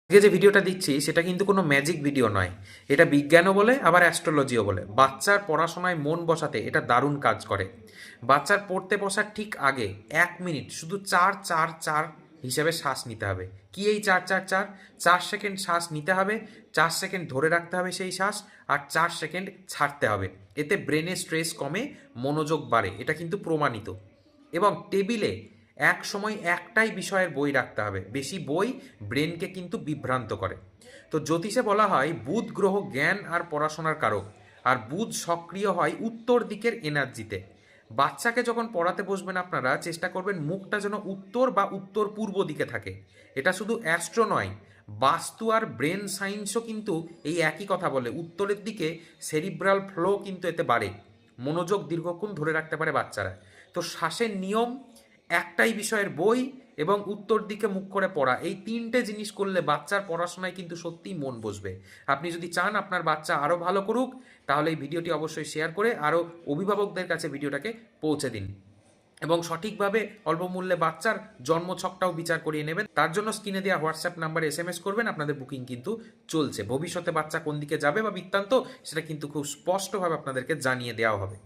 আজকে যে ভিডিওটা দিচ্ছি সেটা কিন্তু কোনো ম্যাজিক ভিডিও নয়। এটা বিজ্ঞানও বলে আবার অ্যাস্ট্রোলজিও বলে। বাচ্চার পড়াশোনায় মন বসাতে এটা দারুণ কাজ করে। বাচ্চার পড়তে বসার ঠিক আগে 1 মিনিট শুধু 4-4-4 হিসেবে শ্বাস নিতে হবে। কি এই 4-4-4? 4 সেকেন্ড শ্বাস নিতে হবে, 4 সেকেন্ড ধরে রাখতে হবে সেই শ্বাস, আর 4 সেকেন্ড ছাড়তে হবে। এতে ব্রেনে স্ট্রেস কমে, মনোযোগ বাড়ে, এটা কিন্তু প্রমাণিত। এবং টেবিলে এক সময় একটাই বিষয়ের বই রাখতে হবে, বেশি বই ব্রেনকে কিন্তু বিভ্রান্ত করে। তো জ্যোতিষে বলা হয় বুধ গ্রহ জ্ঞান আর পড়াশোনার কারক, আর বুধ সক্রিয় হয় উত্তর দিকের এনার্জিতে। বাচ্চাকে যখন পড়াতে বসবেন আপনারা চেষ্টা করবেন মুখটা যেন উত্তর বা উত্তর পূর্ব দিকে থাকে। এটা শুধু অ্যাস্ট্রো নয়, বাস্তু আর ব্রেন সায়েন্সও কিন্তু এই একই কথা বলে। উত্তরের দিকে সেরিব্রাল ফ্লো কিন্তু এতে বাড়ে, মনোযোগ দীর্ঘক্ষণ ধরে রাখতে পারে বাচ্চারা। তো শ্বাসের নিয়ম, একটাই বিষয়ের বই এবং উত্তর দিকে মুখ করে পড়া, এই তিনটে জিনিস করলে বাচ্চার পড়াশোনায় কিন্তু সত্যিই মন বসবে। আপনি যদি চান আপনার বাচ্চা আরও ভালো করুক, তাহলে এই ভিডিওটি অবশ্যই শেয়ার করে আরও অভিভাবকদের কাছে ভিডিওটাকে পৌঁছে দিন এবং সঠিকভাবে অল্প মূল্যে বাচ্চার জন্মছকটাও বিচার করিয়ে নেবেন। তার জন্য স্ক্রিনে দেওয়া হোয়াটসঅ্যাপ নাম্বারে SMS করবেন। আপনাদের বুকিং কিন্তু চলছে। ভবিষ্যতে বাচ্চা কোন দিকে যাবে বা বৃত্তান্ত, সেটা কিন্তু খুব স্পষ্টভাবে আপনাদেরকে জানিয়ে দেওয়া হবে।